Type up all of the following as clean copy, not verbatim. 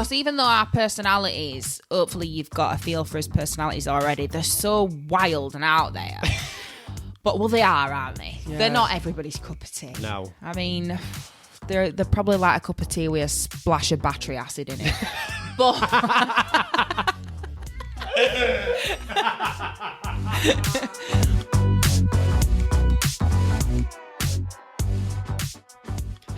Because even though our personalities, hopefully you've got a feel for his personalities already, they're so wild and out there. But, well, they are, aren't they? Yeah. They're not everybody's cup of tea. No. I mean, they're probably like a cup of tea with a splash of battery acid in it. But...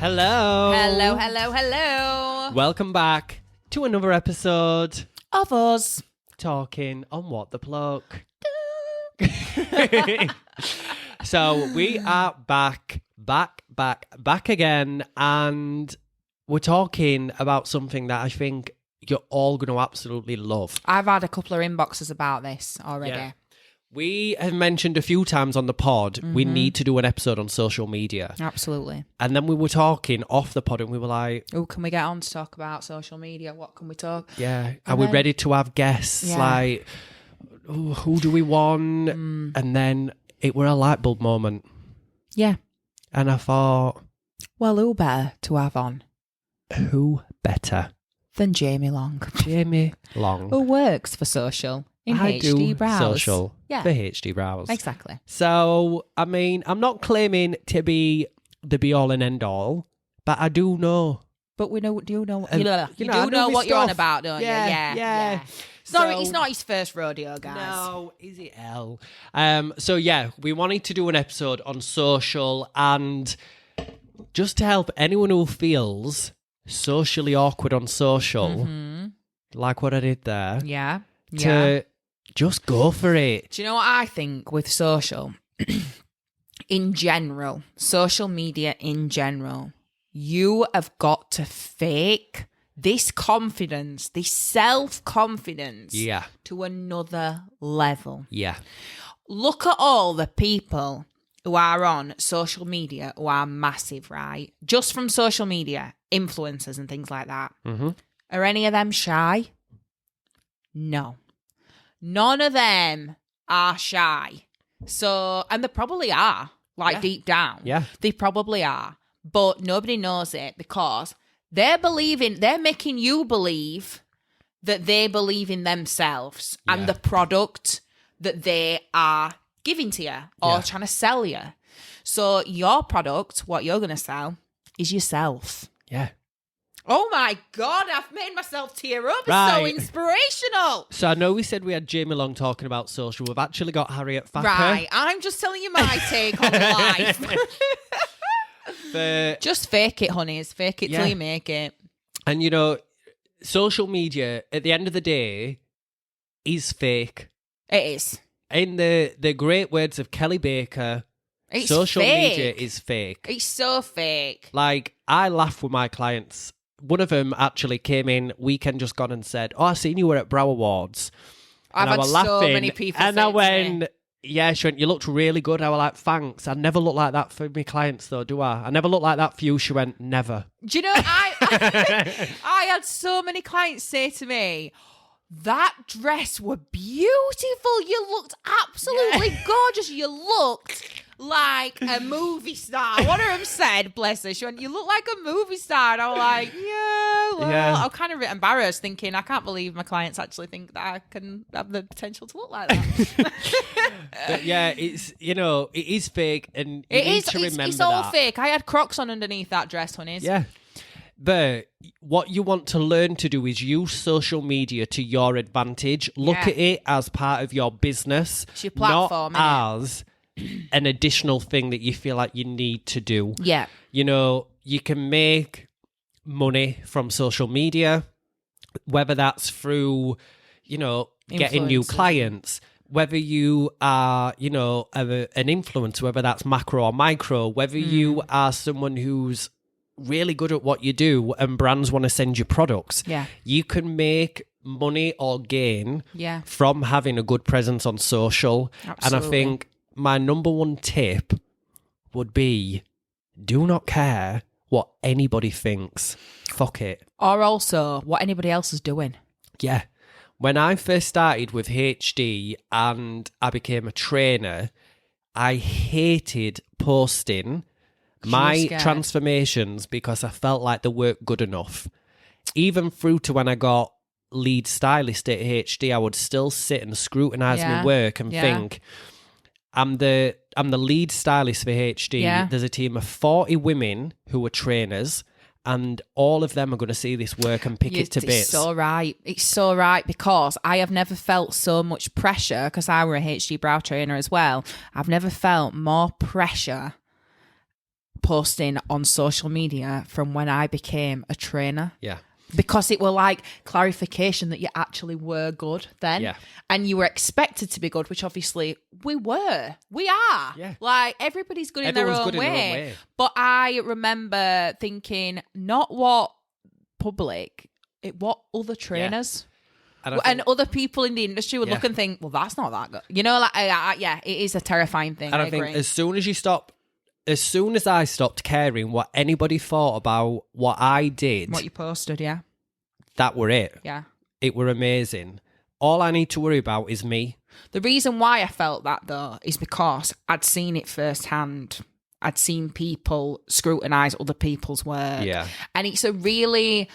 Hello. Hello, hello, hello. Welcome back to another episode of us talking on What the Pluck. So we are back again, and we're talking about something that I think you're all going to absolutely love. I've had a couple of inboxes about this already. Yeah. We have mentioned a few times on the pod, we need to do an episode on social media. Absolutely. And then we were talking off the pod and we were like... Oh, can we get on to talk about social media? What can we talk? Yeah. Are we ready to have guests? Yeah. Like, who do we want? And then it were a light bulb moment. Yeah. And I thought... Well, who better to have on? Who better? Than Jamie Long. Jamie Long. Who works for social. In I HD do Browse. Social for HD Browse. Exactly. So, I mean, I'm not claiming to be the be-all and end-all, but I do know. But we know, do you know, you know what you're on about, don't you? Yeah. Sorry, it's not his first rodeo, guys. No, is it L? So, yeah, we wanted to do an episode on social, and just to help anyone who feels socially awkward on social, like what I did there. Yeah. To just go for it. Do you know what I think with social? In general, social media in general, you have got to fake this confidence, this self-confidence to another level. Yeah. Look at all the people who are on social media who are massive, right? Just from social media, influencers and things like that. Mm-hmm. Are any of them shy? No. None of them are shy. So, and they probably are, deep down. Yeah. They probably are. But nobody knows it because they're making you believe that they believe in themselves and the product that they are giving to you or trying to sell you. So your product, what you're going to sell, is yourself. Yeah. Oh my God, I've made myself tear up. It's so inspirational. So I know we said we had Jamie Long talking about social. We've actually got Harriet Thacker. Right, I'm just telling you my take on life. Just fake it, honeys. Fake it till you make it. And social media, at the end of the day, is fake. It is. In the great words of Kelly Baker, social media is fake. It's so fake. Like, I laugh with my clients. One of them actually came in weekend just gone and said, "Oh, I seen you were at Brow Awards." I've had so many people and say I went, "Yeah, she went, you looked really good." I was like, "Thanks. I never look like that for my clients though, do I? I never look like that for you." She went, "Never." Do you know, I had so many clients say to me, "That dress were beautiful. You looked absolutely gorgeous. You looked like a movie star." One of them said, bless her, she went, "You look like a movie star." And I was like, I'm kind of embarrassed thinking, I can't believe my clients actually think that I can have the potential to look like that. But it's, it is fake, and you need to remember it's all that. fake. I had Crocs on underneath that dress, honeys. Yeah. But what you want to learn to do is use social media to your advantage. Look at it as part of your business, it's your platform, not as an additional thing that you feel like you need to do. Yeah. You can make money from social media, whether that's through, getting new clients, whether you are, an influencer, whether that's macro or micro, whether you are someone who's really good at what you do and brands want to send you products. Yeah. You can make money or gain Yeah. from having a good presence on social. Absolutely. And I think my number one tip would be, do not care what anybody thinks. Fuck it. Or also what anybody else is doing. Yeah. When I first started with HD and I became a trainer, I hated posting my transformations because I felt like they weren't good enough. even through to when I got lead stylist at HD, I would still sit and scrutinise my work and think, I'm the lead stylist for HD. Yeah. There's a team of 40 women who are trainers, and all of them are going to see this work and pick it to bits. It's so right. It's so right, because I have never felt so much pressure, because I were a HD brow trainer as well. I've never felt more pressure posting on social media from when I became a trainer. Yeah. Because it were like clarification that you actually were good then. Yeah. And you were expected to be good, which obviously we were. We are. Yeah. Like, everybody's good, in their own way. But I remember thinking, not what public, what other trainers and other people in the industry would look and think, well, that's not that good. You know, like, it is a terrifying thing. And I think as soon as I stopped caring what anybody thought about what I did, what you posted, that were it. Yeah. It were amazing. All I need to worry about is me. The reason why I felt that, though, is because I'd seen it firsthand. I'd seen people scrutinise other people's work. Yeah. And it's really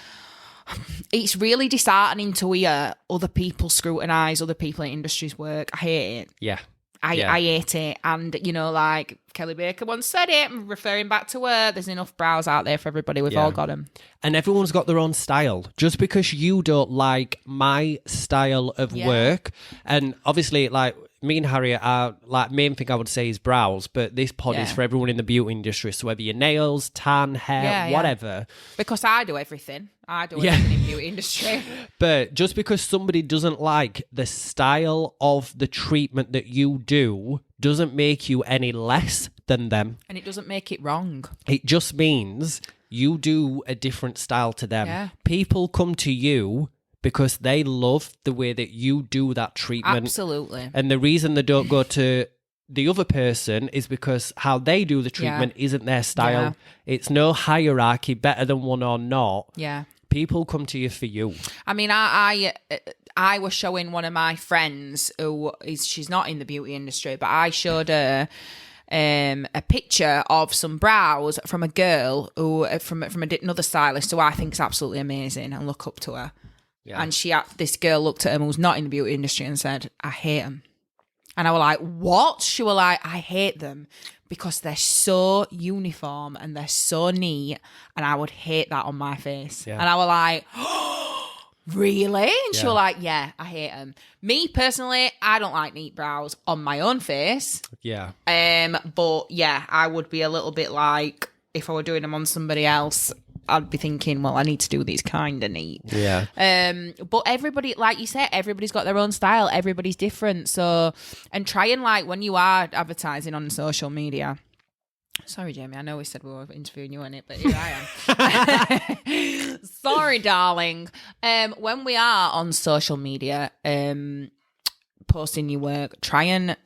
disheartening to hear other people scrutinise other people in the industry's work. I hate it. Yeah. I hate it. And, you know, like Kelly Baker once said it, I'm referring back to her, there's enough brows out there for everybody. We've all got them. And everyone's got their own style. Just because you don't like my style of work, and obviously, like, me and Harriet are, like, main thing I would say is brows, but this pod is for everyone in the beauty industry. So whether your nails, tan, hair, whatever. Because I do everything. I do everything in the beauty industry. But just because somebody doesn't like the style of the treatment that you do doesn't make you any less than them. And it doesn't make it wrong. It just means you do a different style to them. Yeah. People come to you because they love the way that you do that treatment. Absolutely. And the reason they don't go to the other person is because how they do the treatment isn't their style. Yeah. It's no hierarchy, better than one or not. Yeah. People come to you for you. I mean, I was showing one of my friends she's not in the beauty industry, but I showed her a picture of some brows from a girl who from another stylist who I think is absolutely amazing and look up to her. Yeah. And this girl looked at him who's not in the beauty industry and said, I hate them. And I was like, what? She was like, I hate them because they're so uniform and they're so neat, and I would hate that on my face. Yeah. And I was like, oh, really? And she was like, yeah, I hate them. Me, personally, I don't like neat brows on my own face. Yeah. But yeah, I would be a little bit like, if I were doing them on somebody else, I'd be thinking, well, I need to do these kind of neat. Yeah. But everybody, like you said, everybody's got their own style. Everybody's different. So, and try and, like, when you are advertising on social media. Sorry, Jamie, I know we said we were interviewing you on it, but here I am. Sorry, darling. When we are on social media, posting your work, try and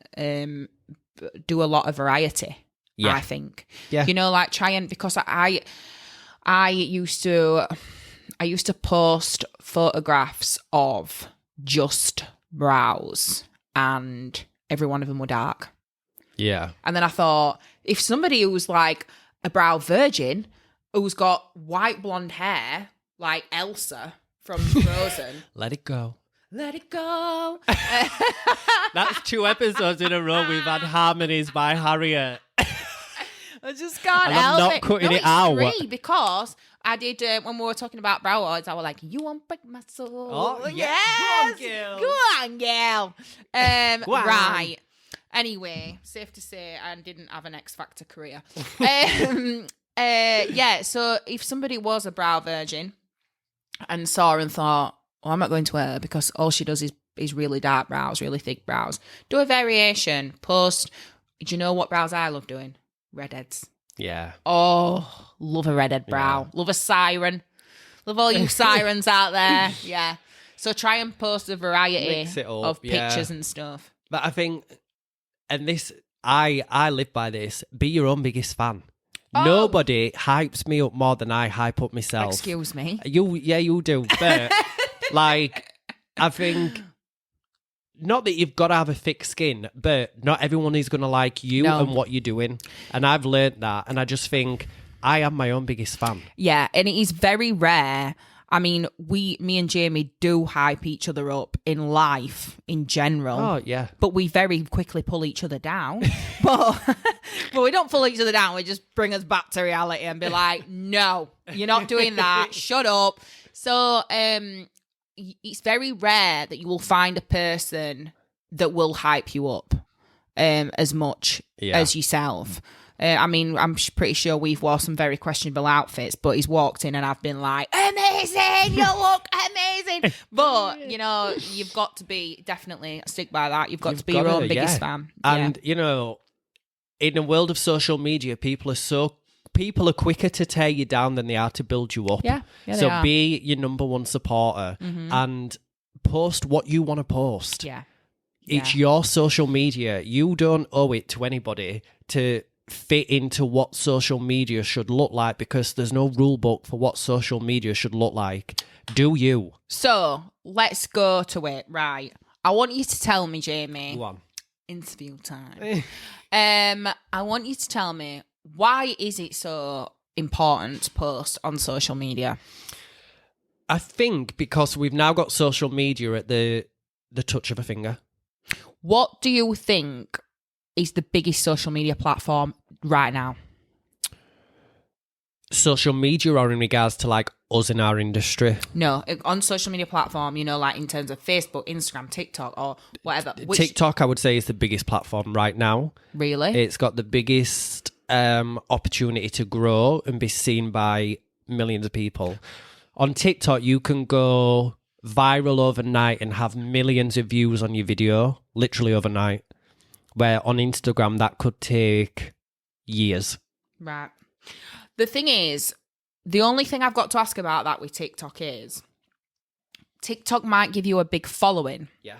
do a lot of variety. Yeah. I think. Yeah. You know, like, try and, because I used to post photographs of just brows, and every one of them were dark. Yeah. And then I thought, if somebody who's like a brow virgin, who's got white blonde hair, like Elsa from Frozen. Let it go. Let it go. That's 2 episodes in a row we've had harmonies by Harriet. I just can't and help I'm not it. cutting it out. 3, because I did, when we were talking about brow odds, I was like, you won't break my soul. Oh, yes. Go on, girl. Go on. Right. Anyway, safe to say, I didn't have an X Factor career. Yeah, so if somebody was a brow virgin and saw her and thought, well, I'm not going to her because all she does is really dark brows, really thick brows, do a variation, post. Do you know what brows I love doing? Redheads. Yeah. Oh, love a redhead brow. Yeah. Love a siren. Love all you sirens out there. Yeah. So try and post a variety of pictures and stuff. But I think, and this, I live by this, be your own biggest fan. Oh. Nobody hypes me up more than I hype up myself. Excuse me. You do. But, like, I think, not that you've got to have a thick skin, but not everyone is going to like you and what you're doing. And I've learned that. And I just think I am my own biggest fan. Yeah. And it is very rare. I mean, me and Jamie do hype each other up in life in general. Oh, yeah. But we very quickly pull each other down. but we don't pull each other down. We just bring us back to reality and be like, no, you're not doing that. Shut up. So it's very rare that you will find a person that will hype you up as much as yourself. I mean, I'm pretty sure we've worn some very questionable outfits, but he's walked in and I've been like, amazing, you look amazing. But, you know, you've got to be, definitely stick by that. You've got to be your own biggest fan. And, you know, in the world of social media, people are quicker to tear you down than they are to build you up. Yeah, so be your number one supporter and post what you want to post. Yeah. It's your social media. You don't owe it to anybody to fit into what social media should look like, because there's no rule book for what social media should look like. Do you? So let's go to it. Right. I want you to tell me, Jamie. Go on. Interview time. I want you to tell me, why is it so important to post on social media? I think because we've now got social media at the touch of a finger. What do you think is the biggest social media platform right now? Social media, or in regards to like us in our industry? No, on social media platform, you know, like in terms of Facebook, Instagram, TikTok, or whatever. TikTok, I would say, is the biggest platform right now. Really? It's got the biggest opportunity to grow and be seen by millions of people. On TikTok, you can go viral overnight and have millions of views on your video, literally overnight. Where on Instagram, that could take years. Right. The thing is, the only thing I've got to ask about that with TikTok is, TikTok might give you a big following. Yeah.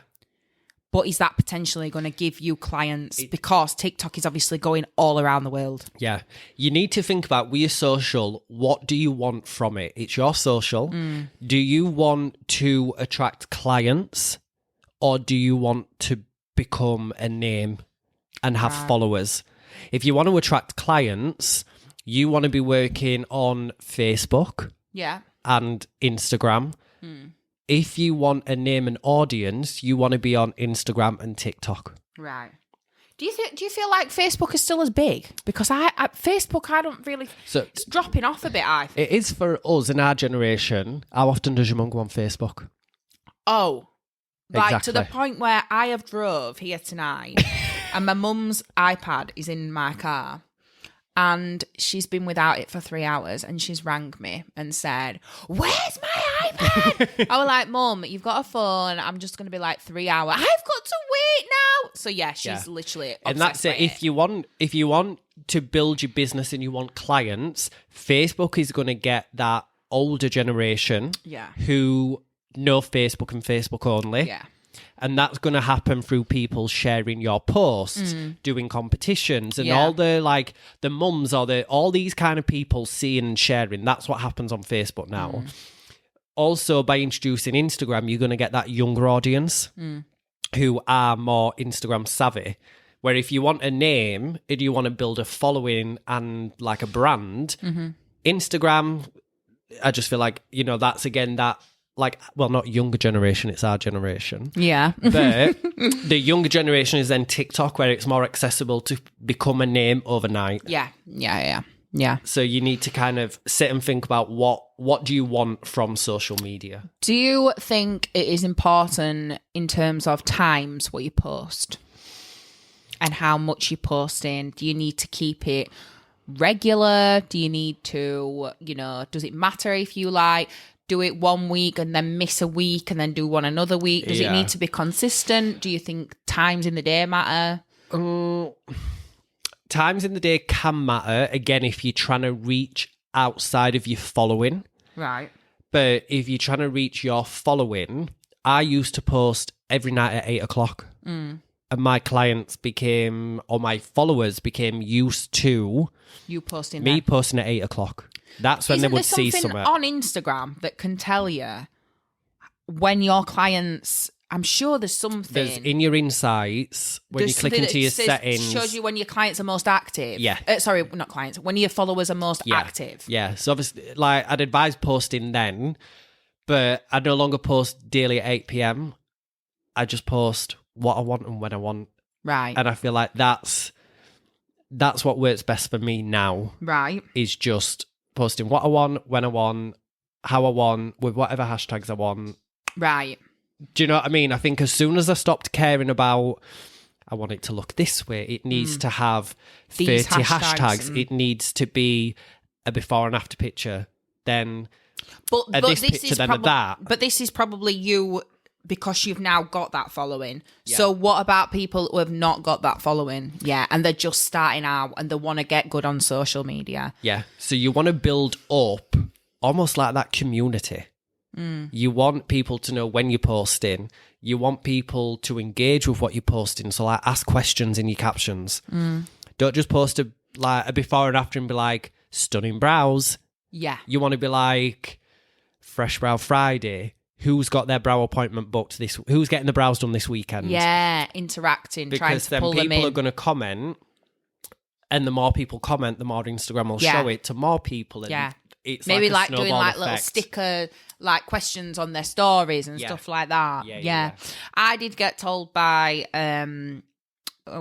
But is that potentially going to give you clients? Because TikTok is obviously going all around the world. Yeah. You need to think about, with your social, what do you want from it? It's your social. Do you want to attract clients, or do you want to become a name and have followers? If you want to attract clients, you want to be working on Facebook and Instagram. If you want a name and audience, you want to be on Instagram and TikTok. Right. Do you feel like Facebook is still as big? Because Facebook, I don't really... So it's dropping off a bit, I think. It is for us in our generation. How often does your mum go on Facebook? Oh, like exactly. To the point where I have drove here tonight and my mum's iPad is in my car and she's been without it for 3 hours and she's rang me and said, where's my iPad? I was like, Mum, you've got a phone. I'm just going to be like 3 hours. I've got to wait now. So yeah, she's literally obsessed. And that's it. If you want to build your business and you want clients, Facebook is going to get that older generation who know Facebook and Facebook only. Yeah. And that's going to happen through people sharing your posts, doing competitions, and all the the mums or all these kind of people seeing and sharing. That's what happens on Facebook now. Also, by introducing Instagram, you're going to get that younger audience who are more Instagram savvy. Where if you want a name and you want to build a following and like a brand, Instagram, I just feel like, you know, that's again that. Not younger generation, it's our generation. Yeah. But the younger generation is then TikTok, where it's more accessible to become a name overnight. Yeah. So you need to kind of sit and think about what do you want from social media? Do you think it is important in terms of times what you post and how much you're posting? Do you need to keep it regular? Do you need to, does it matter if you do it 1 week and then miss a week and then do one another week? Does it need to be consistent? Do you think times in the day matter? Times in the day can matter, again, if you're trying to reach outside of your following. Right. But if you're trying to reach your following, I used to post every night at 8 o'clock. And my clients my followers became used to you posting me posting at 8 o'clock. That's when they would see something on Instagram that can tell you when your clients. I'm sure there's something. There's in your insights when you click into your settings. Shows you when your clients are most active. Yeah. Sorry, not clients. When your followers are most active. Yeah. So obviously, I'd advise posting then. But I no longer post daily at 8 p.m. I just post what I want and when I want. Right. And I feel like that's what works best for me now. Right. Is just posting what I want, when I want, how I want, with whatever hashtags I want. Right. Do you know what I mean? I think as soon as I stopped caring about, I want it to look this way, it needs to have 30 These hashtags. It needs to be a before and after picture. Then but this picture, then of that. But this is probably you because you've now got that following. Yeah. So what about people who have not got that following yet and they're just starting out and they want to get good on social media? Yeah. So you want to build up almost like that community. You want people to know when you're posting. You want people to engage with what you're posting. So like ask questions in your captions. Don't just post a before and after and be like, stunning brows. Yeah. You want to be like, Fresh Brow Friday. Who's got their brow appointment booked who's getting the brows done this weekend? Yeah, interacting, trying to pull them in. Because then people are going to comment, and the more people comment, the more Instagram will show it to more people. And it's maybe like doing like little sticker like questions on their stories and stuff like that. Yeah. I did get told by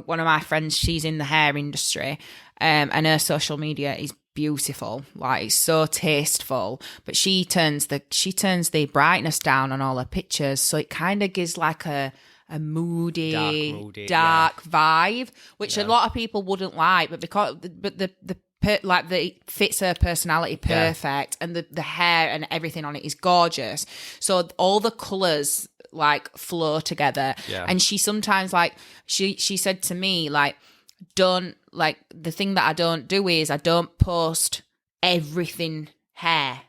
one of my friends, she's in the hair industry, and her social media is beautiful, like it's so tasteful, but she turns the brightness down on all her pictures, so it kind of gives like a moody dark vibe, which a lot of people wouldn't like, but it fits her personality perfect, and the hair and everything on it is gorgeous, so all the colours like flow together. And she sometimes like she said to me like, don't like, the thing that I don't do is I don't post everything hair.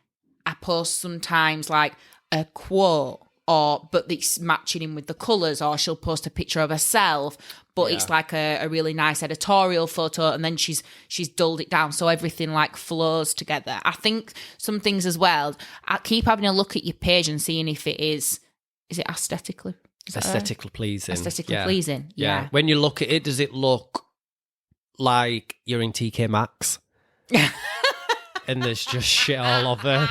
I post sometimes like a quote but it's matching in with the colours, or she'll post a picture of herself but it's like a really nice editorial photo, and then she's dulled it down so everything like flows together. I think some things as well, I keep having a look at your page and seeing if it is it aesthetically pleasing. Aesthetically pleasing. Yeah. When you look at it, does it look like you're in TK Maxx and there's just shit all over?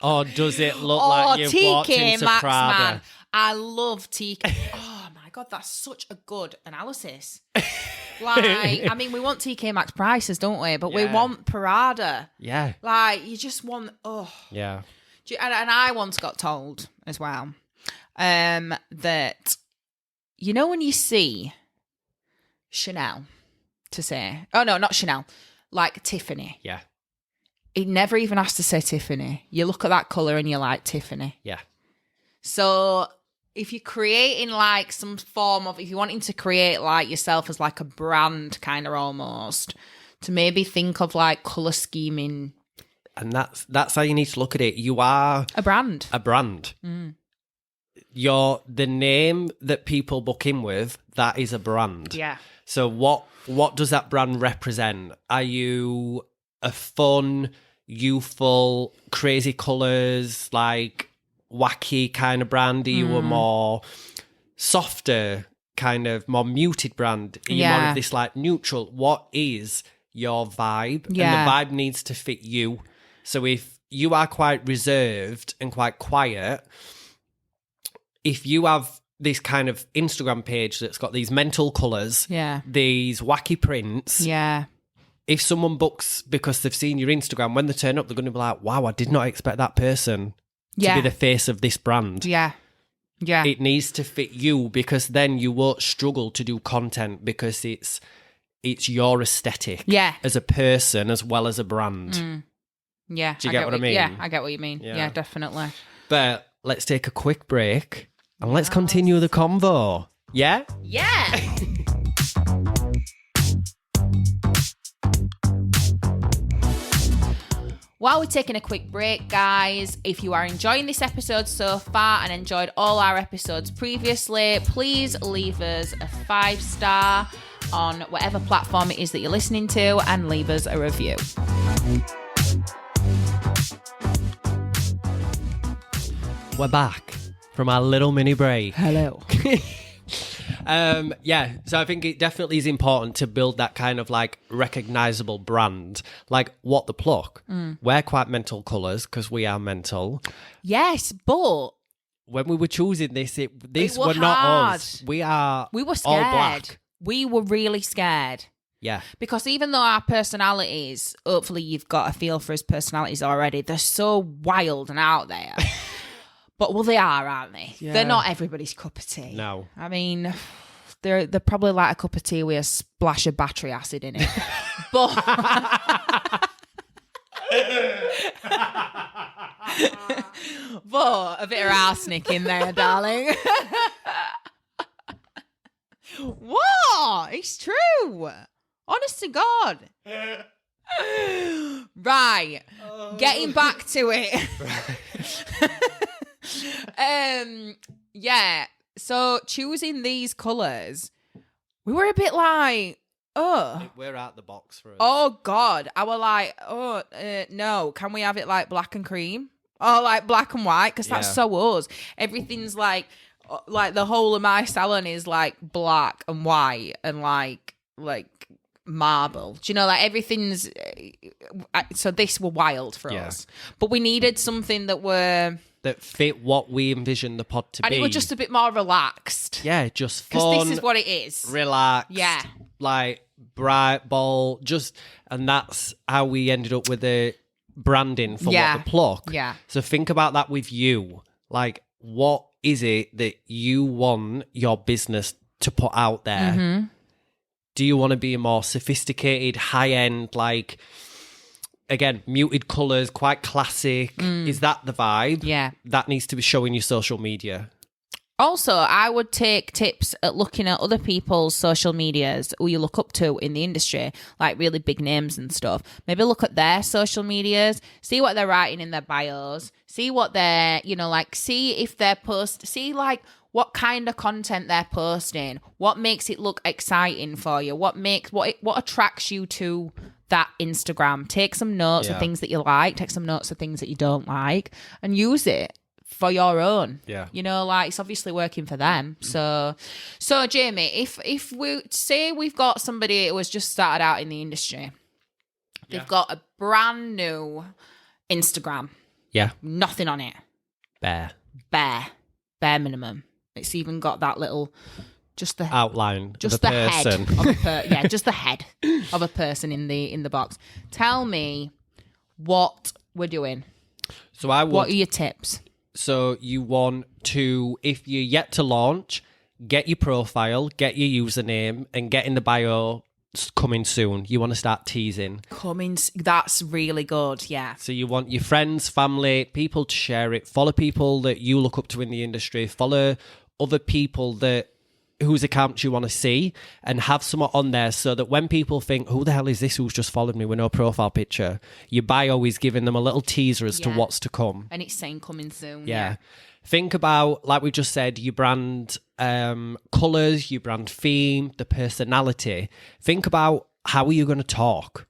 Or does it look like you've walked into Maxx, Prada? Man. I love TK. Oh my God, that's such a good analysis. Like, I mean, we want TK Maxx prices, don't we? But we want Prada. Yeah. Like, you just want, Yeah. And I once got told as well that, you know, when you see Chanel, to say, oh no, not Chanel, like Tiffany. Yeah. It never even has to say Tiffany. You look at that colour and you're like, Tiffany. Yeah. So if you're creating like some form of, if you're wanting to create like yourself as like a brand kind of almost, to maybe think of like colour scheming. And that's how you need to look at it. You are a brand. A brand. You're the name that people book in with, that is a brand. Yeah. So what does that brand represent? Are you a fun, youthful, crazy colours, like wacky kind of brand? Are you a more softer, kind of more muted brand? Are you more of this like neutral? What is your vibe? Yeah. And the vibe needs to fit you. So if you are quite reserved and quite quiet, if you have this kind of Instagram page that's got these mental colours, these wacky prints, if someone books because they've seen your Instagram, when they turn up, they're going to be like, wow, I did not expect that person to be the face of this brand. Yeah. It needs to fit you, because then you won't struggle to do content, because it's your aesthetic as a person as well as a brand. Yeah. Do you get what I mean? Yeah, I get what you mean. Yeah, definitely. But let's take a quick break and let's continue the convo. Yeah? Yeah. While we're taking a quick break, guys, if you are enjoying this episode so far and enjoyed all our episodes previously, please leave us a 5-star on whatever platform it is that you're listening to and leave us a review. We're back from our little mini break. Hello. So I think it definitely is important to build that kind of like recognizable brand. Like What the Pluck. We're quite mental colours because we are mental. Yes, but when we were choosing this, this were were not hard. us. We were scared. all black. We were really scared. Yeah. Because even though our personalities, hopefully you've got a feel for his personalities already, they're so wild and out there. But, well, they are, aren't they? Yeah. They're not everybody's cup of tea. No. I mean, they're probably like a cup of tea with a splash of battery acid in it. But... but a bit of arsenic in there, darling. What? It's true. Honest to God. Right. Getting back to it. Yeah. So choosing these colours, we were a bit like, oh. We're out the box for us. Oh, God. I were like, no. Can we have it like black and cream? Or like black and white? Because that's so us. Everything's like the whole of my salon is like black and white and like marble. Do you know, like everything's... So this were wild for us. But we needed something that fit what we envisioned the pod to be. And it was just a bit more relaxed. Yeah, just fun. Because this is what it is. Relaxed. Yeah. Like bright, bold, and that's how we ended up with the branding for What the Pluck. Yeah. So think about that with you. Like, what is it that you want your business to put out there? Mm-hmm. Do you want to be a more sophisticated, high-end, like, again, muted colours, quite classic? Is that the vibe? Yeah. That needs to be showing your social media. Also, I would take tips at looking at other people's social medias who you look up to in the industry, like really big names and stuff. Maybe look at their social medias, see what they're writing in their bios, see what they're, see if they're see like what kind of content they're posting, what makes it look exciting for you, what attracts you to that Instagram. Take some notes of things that you like, take some notes of things that you don't like, and use it for your own. Yeah. It's obviously working for them. So Jamie, if we say we've got somebody who has just started out in the industry, they've got a brand new Instagram. Yeah. Nothing on it. Bare minimum. It's even got that little just the outline, just the person. Head of just the head of a person in the box. Tell me what we're doing. So what are your tips? So you want to, if you're yet to launch, get your profile, get your username, and get in the bio coming soon. You want to start teasing. That's really good, yeah. So you want your friends, family, people to share it. Follow people that you look up to in the industry. Follow other people whose accounts you want to see, and have someone on there so that when people think, who the hell is this who's just followed me with no profile picture, your bio is giving them a little teaser as to what's to come. And it's saying coming soon. Yeah. Think about, like we just said, your brand colours, your brand theme, the personality. Think about, how are you going to talk?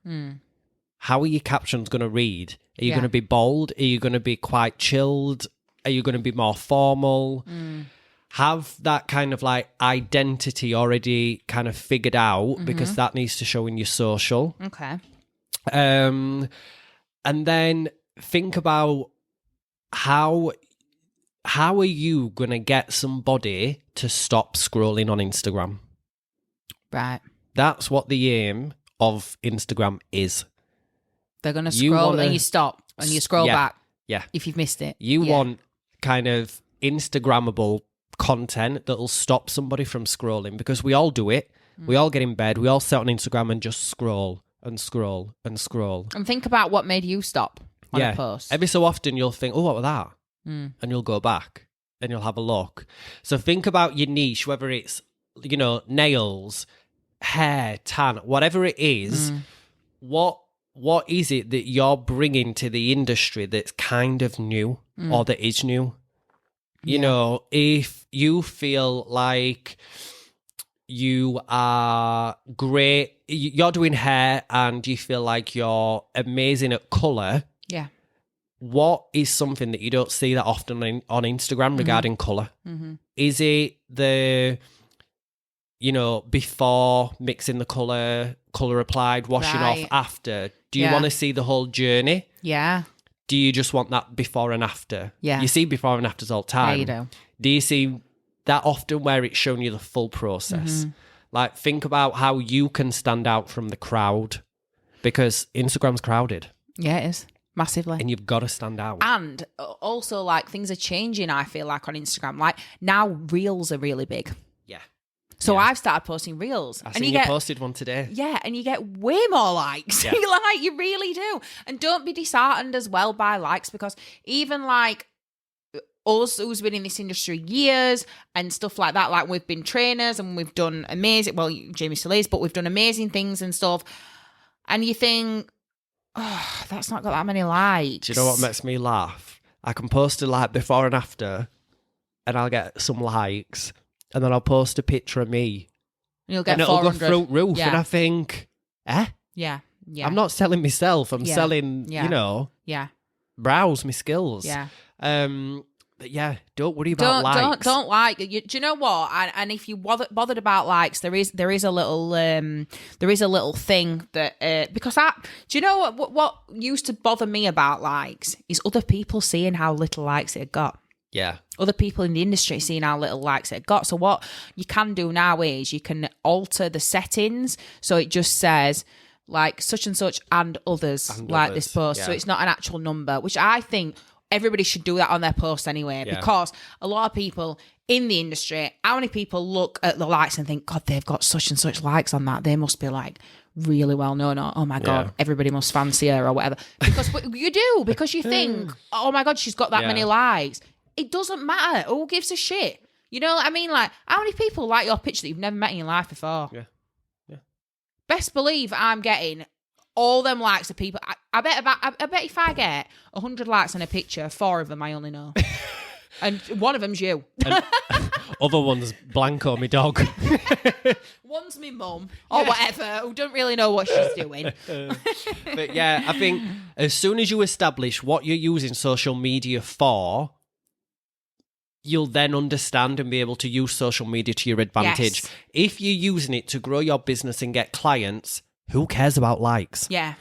How are your captions going to read? Are you going to be bold? Are you going to be quite chilled? Are you going to be more formal? Have that kind of like identity already kind of figured out, because that needs to show in your social. Okay. And then think about how are you going to get somebody to stop scrolling on Instagram? Right. That's what the aim of Instagram is. They're going to scroll and you stop and you scroll back. Yeah. If you've missed it. You want kind of Instagrammable content that'll stop somebody from scrolling, because we all do it. We all get in bed. We all sit on Instagram and just scroll and scroll and scroll. And think about what made you stop on a post. Every so often you'll think, oh, what was that? And you'll go back and you'll have a look. So think about your niche, whether it's, nails, hair, tan, whatever it is. What is it that you're bringing to the industry that's kind of new or that is new? You know, if you feel like you are great, you're doing hair and you feel like you're amazing at colour. Yeah. What is something that you don't see that often on Instagram regarding colour? Is it the before mixing the colour applied, washing off after? Do you want to see the whole journey? Yeah. Do you just want that before and after? Yeah. You see before and afters all the time. Yeah, you do. Do you see that often where it's showing you the full process? Mm-hmm. Like, think about how you can stand out from the crowd, because Instagram's crowded. Yeah, it is. Massively. And you've got to stand out. And also, like, things are changing, I feel like, on Instagram. Like, now reels are really big. Yeah. So I've started posting reels. I seen you posted one today. Yeah, and you get way more likes. Yeah. Like, you really do. And don't be disheartened as well by likes, because even, like, us who's been in this industry years and stuff like that, like, we've been trainers and we've done amazing, well, Jamie still is, but we've done amazing things and stuff. And you think, oh, that's not got that many likes. Do you know what makes me laugh? I can post a like before and after, and I'll get some likes, and then I'll post a picture of me, and you'll get and it'll 400. go through roof, and I think, Yeah. I'm not selling myself. I'm selling, Yeah. browse my skills. Yeah. But yeah, don't worry about likes. Don't like. Do you know what? And if you bothered about likes, there is a little thing that because do you know what used to bother me about likes is other people seeing how little likes it had got. Yeah. Other people in the industry seeing how little likes it got. So what you can do now is you can alter the settings so it just says like such and such and others this post. Yeah. So it's not an actual number, which I think everybody should do that on their post anyway, because a lot of people in the industry, how many people look at the likes and think, God, they've got such and such likes on that. They must be like really well known, or oh my God, everybody must fancy her or whatever. Because you do, because you think, oh my God, she's got that many likes. It doesn't matter. Who gives a shit? You know what I mean? Like, how many people like your picture that you've never met in your life before? Yeah. Best believe I'm getting all them likes of people. I bet if I get 100 likes on a picture, 4 of them I only know. And one of them's you. Other one's Blanco, my dog. One's my mum, or whatever, who don't really know what she's doing. But yeah, I think as soon as you establish what you're using social media for, you'll then understand and be able to use social media to your advantage. Yes. If you're using it to grow your business and get clients, who cares about likes? Yeah.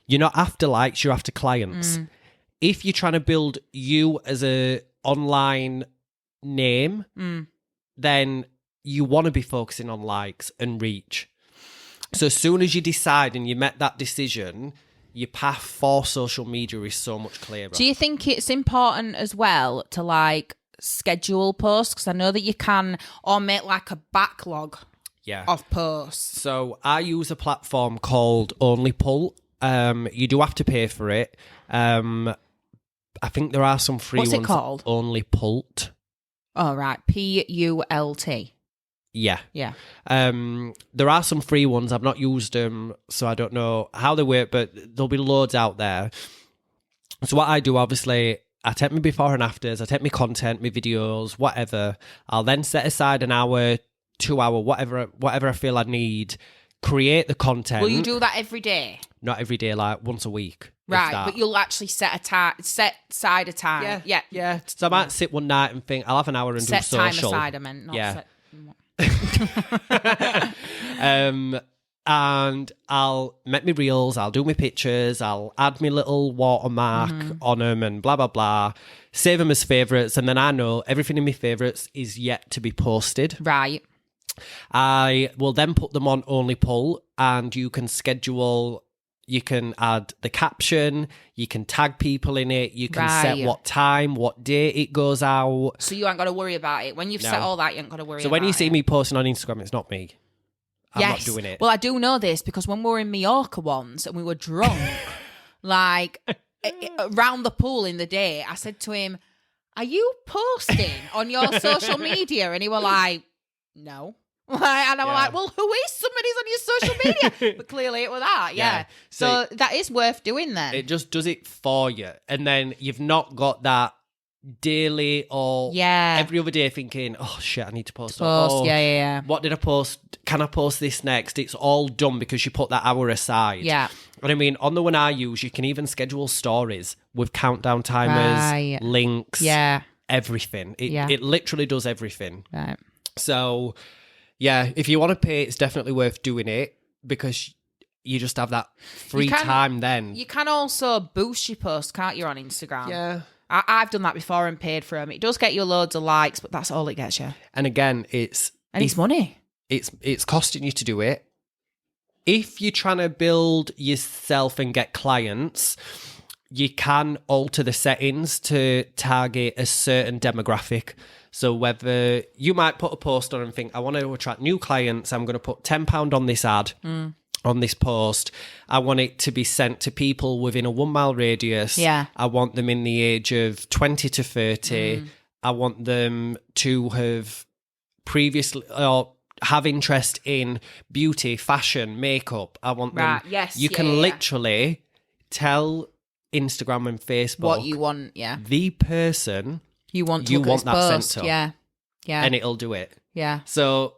You're not after likes, you're after clients. If you're trying to build you as a online name, then you want to be focusing on likes and reach. So as soon as you decide and you make that decision, your path for social media is so much clearer. Do you think it's important as well to like schedule posts? Because I know that you can, or make like a backlog of posts. So I use a platform called Only Pull. You do have to pay for it. I think there are some free ones. What's it called? Only Pult. Oh, right. P-U-L-T. Yeah. Yeah. There are some free ones. I've not used them, so I don't know how they work, but there'll be loads out there. So what I do, obviously, I take my before and afters, I take my content, my videos, whatever. I'll then set aside an hour, 2 hour, whatever I feel I need, create the content. Will you do that every day? Not every day, like once a week. Right, but you'll actually set aside a time. Yeah. So I might sit one night and think, I'll have an hour and do social. Set time aside, I meant. Not set... And I'll make me reels, I'll do my pictures, I'll add my little watermark on them and blah, blah, blah. Save them as favourites, and then I know everything in my favourites is yet to be posted. Right. I will then put them on Only Pull, and you can schedule, you can add the caption, you can tag people in it, you can set what time, what day it goes out. So you ain't got to worry about it. When you've set all that, you ain't got to worry about it. So when you see me posting on Instagram, it's not me. I'm not doing it. Well, I do know this because when we were in Mallorca once and we were drunk, like around the pool in the day, I said to him, "Are you posting on your social media?" And he was like, "No." And I was like, "Well, who is somebody's on your social media?" But clearly it was that, yeah. So that is worth doing then. It just does it for you. And then you've not got that daily or every other day thinking, oh shit, I need to post. What did I post? Can I post this next? It's all done because you put that hour aside. Yeah. And I mean, on the one I use, you can even schedule stories with countdown timers, links, everything. It literally does everything. Right. So Yeah, if you want to pay, it's definitely worth doing it because you just have that free time then. You can also boost your posts, can't you, on Instagram? Yeah. I've done that before and paid for them. It does get you loads of likes, but that's all it gets you. And again, it's money. It's costing you to do it. If you're trying to build yourself and get clients, you can alter the settings to target a certain demographic. So whether you might put a post on and think, I want to attract new clients, I'm going to put £10 on this ad, on this post. I want it to be sent to people within a 1 mile radius. Yeah. I want them in the age of 20 to 30. I want them to have previously or have interest in beauty, fashion, makeup. I want them. Yes. You can literally tell Instagram and Facebook what you want. Yeah. The person you want to you look want at that post. sent to. Yeah. Yeah. And it'll do it. Yeah. So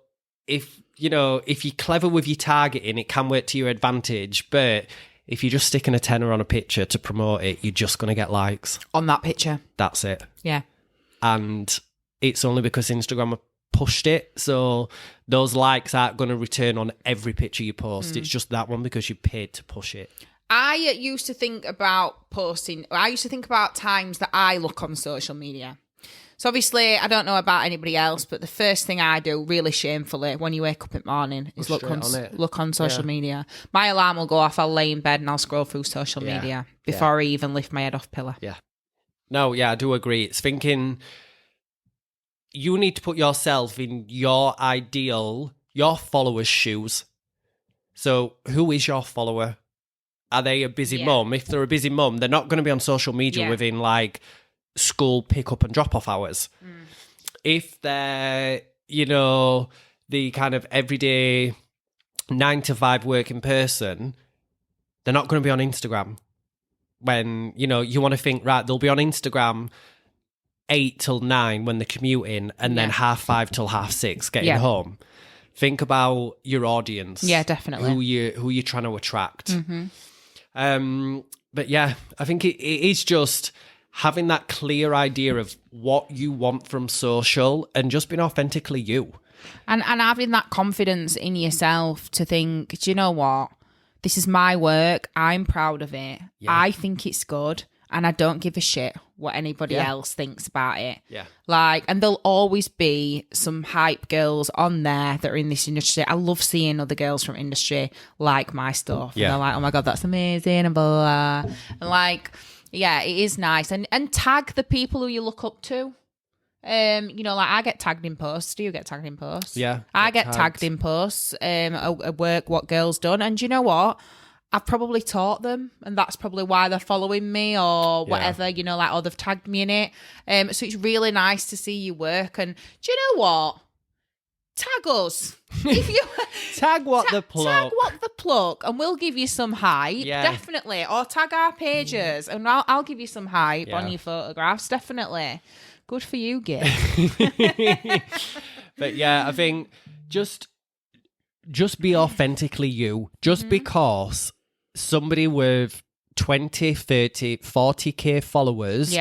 if you're clever with your targeting, it can work to your advantage. But if you're just sticking a tenner on a picture to promote it, you're just going to get likes on that picture. That's it. Yeah. And it's only because Instagram have pushed it. So those likes aren't going to return on every picture you post. It's just that one because you paid to push it. I used to think about posting. I used to think about times that I look on social media. So obviously, I don't know about anybody else, but the first thing I do, really shamefully, when you wake up in the morning, is look on social media. My alarm will go off. I'll lay in bed and I'll scroll through social media before I even lift my head off pillow. Yeah. No, yeah, I do agree. It's thinking you need to put yourself in your follower's shoes. So who is your follower? Are they a busy mum? If they're a busy mum, they're not going to be on social media within like school pick up and drop off hours. If they're, the kind of everyday 9 to 5 working person, they're not going to be on Instagram. When, you want to think, right, they'll be on Instagram 8 till 9 when they're commuting and then 5:30 till 6:30 getting home. Think about your audience. Yeah, definitely. Who you're trying to attract. But yeah, I think it is just having that clear idea of what you want from social and just being authentically you. And having that confidence in yourself to think, do you know what? This is my work. I'm proud of it. Yeah. I think it's good. And I don't give a shit what anybody else thinks about it. Yeah. And there'll always be some hype girls on there that are in this industry. I love seeing other girls from industry like my stuff. Yeah. And they're like, oh my God, that's amazing. And blah, blah, blah. And it is nice. And tag the people who you look up to. I get tagged in posts. Do you get tagged in posts? Yeah. I get tagged in posts, at work, what girls done. And do you know what? I've probably taught them, and that's probably why they're following me or whatever, or they've tagged me in it. So it's really nice to see you work. And do you know what? Tag us. If you tag what the plug, and we'll give you some hype, definitely. Or tag our pages, and I'll give you some hype on your photographs, definitely. Good for you, Git. But yeah, I think just be authentically you. Just because somebody with 20, 30, 40k followers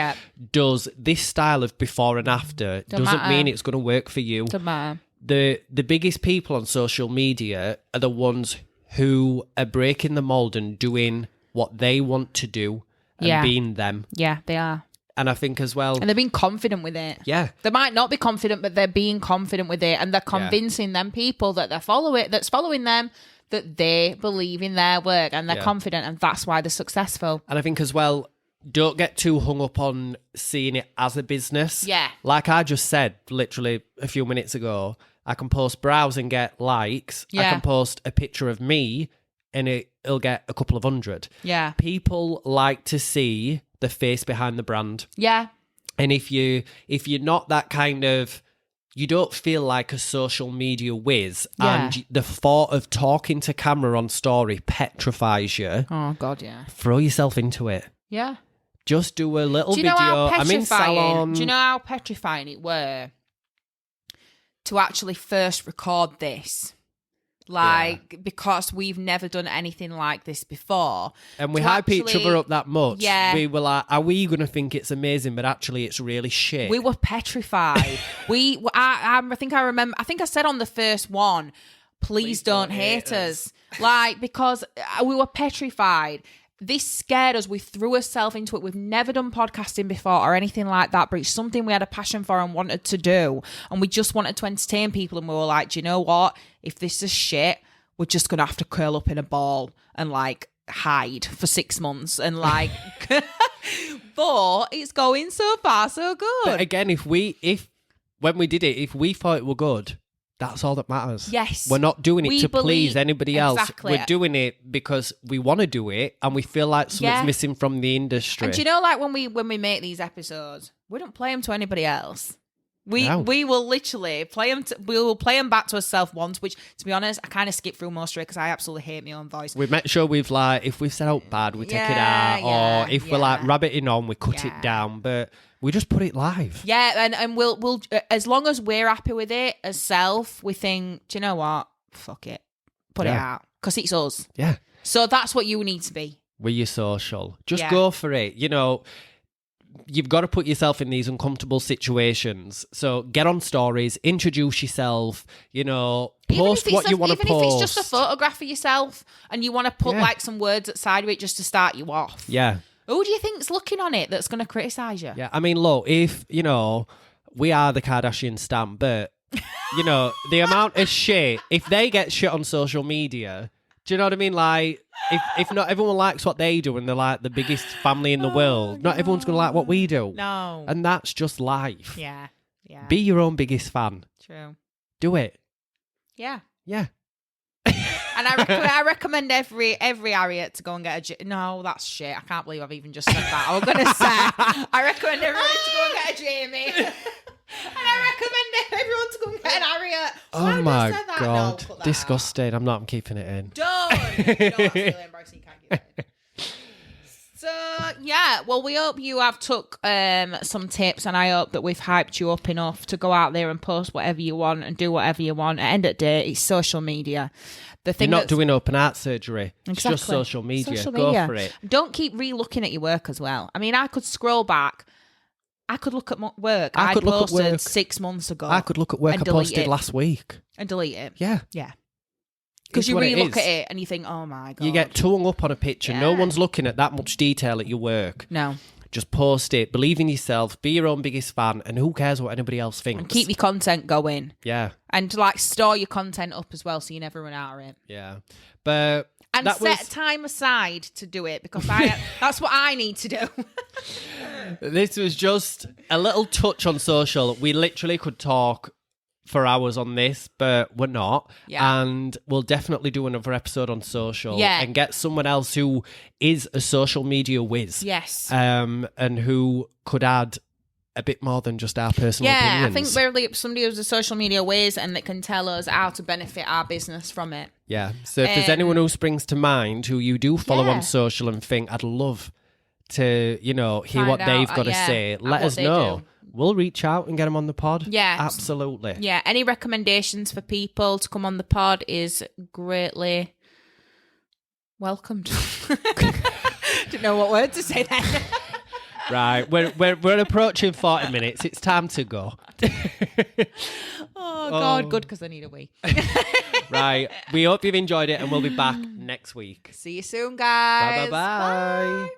does this style of before and after doesn't mean it's going to work for you. Doesn't matter. The biggest people on social media are the ones who are breaking the mold and doing what they want to do and being them. Yeah, they are. And I think as well... And they're being confident with it. Yeah. They might not be confident, but they're being confident with it. And they're convincing them people that that's following them, that they believe in their work and they're confident. And that's why they're successful. And I think as well, don't get too hung up on seeing it as a business. Yeah. Like I just said, literally a few minutes ago, I can post browse and get likes. Yeah. I can post a picture of me and it'll get a couple of 100. Yeah. People like to see the face behind the brand. Yeah. And if you're not that kind of, you don't feel like a social media whiz, and the thought of talking to camera on story petrifies you. Oh God, yeah. Throw yourself into it. Yeah. Just do a little video. I'm in salon. Do you know how petrifying it were to actually first record this? because we've never done anything like this before. And we To hype each other up that much. Yeah. We were like, are we going to think it's amazing, but actually it's really shit? We were petrified. I think I said on the first one, please don't hate us. Because we were petrified. This scared us. We threw ourselves into it. We've never done podcasting before or anything like that, but it's something we had a passion for and wanted to do. And we just wanted to entertain people. And we were like, do you know what? If this is shit, we're just going to have to curl up in a ball and hide for 6 months. And but it's going so far, so good. But again, when we did it, if we thought it were good, that's all that matters. Yes. We're not doing it to please anybody else. Exactly. We're doing it because we want to do it and we feel like something's missing from the industry. And do you know, when we make these episodes, we don't play them to anybody else. We will literally play them. We will play them back to ourselves once. Which, to be honest, I kind of skip through most of it because I absolutely hate my own voice. We make sure if we've said out bad, we take it out, or if we're rabbiting on, we cut it down. But we just put it live. Yeah, and we'll as long as we're happy with it as self, we think, do you know what? Fuck it, put it out because it's us. Yeah. So that's what you need to be. We're your social. Just go for it. You've got to put yourself in these uncomfortable situations. So get on stories, introduce yourself, post what you want to post. Even if it's just a photograph of yourself and you want to put some words outside of it just to start you off. Yeah. Who do you think's looking on it that's going to criticise you? Yeah, I mean, look, if, we are the Kardashian stamp, but, the amount of shit, if they get shit on social media, do you know what I mean? If not everyone likes what they do and they're the biggest family in the world, not everyone's going to like what we do. No. And that's just life. Yeah. Be your own biggest fan. True. Do it. Yeah. Yeah. And I recommend every Harriet to go and get a... No, that's shit. I can't believe I've even just said that. I was going to say, I recommend everybody to go and get a Jamie. And I recommend everyone to go and get an Harriet. Oh my God. No, disgusting. I'm keeping it in. Don't. No, that's really embarrassing. You can't keep it in. So, well, we hope you have took some tips, and I hope that we've hyped you up enough to go out there and post whatever you want and do whatever you want. At the end of the day, it's social media. You're not doing open heart surgery. Exactly. It's just social media. Go for it. Don't keep re-looking at your work as well. I mean, I could scroll back. I could look at work I posted 6 months ago. I could look at work I posted last week. And delete it. Yeah. Yeah. Because you re-look at it and you think, oh my God. You get too hung up on a picture. No one's looking at that much detail at your work. No. Just post it. Believe in yourself. Be your own biggest fan. And who cares what anybody else thinks? And keep your content going. Yeah. And store your content up as well so you never run out of it. Yeah. But... And set time aside to do it because that's what I need to do. This was just a little touch on social. We literally could talk for hours on this, but we're not. Yeah. And we'll definitely do another episode on social and get someone else who is a social media whiz. Yes. And who could add a bit more than just our personal opinions. Yeah, I think we're somebody who's a social media whiz and that can tell us how to benefit our business from it. Yeah. So if there's anyone who springs to mind who you do follow on social and think, I'd love to, hear what they've got to say, let us know. Do. We'll reach out and get them on the pod. Yeah. Absolutely. Yeah. Any recommendations for people to come on the pod is greatly welcomed. Didn't know what word to say then. Right, we're approaching 40 minutes. It's time to go. Oh, God, good, because I need a wee. Right, we hope you've enjoyed it, and we'll be back next week. See you soon, guys. Bye.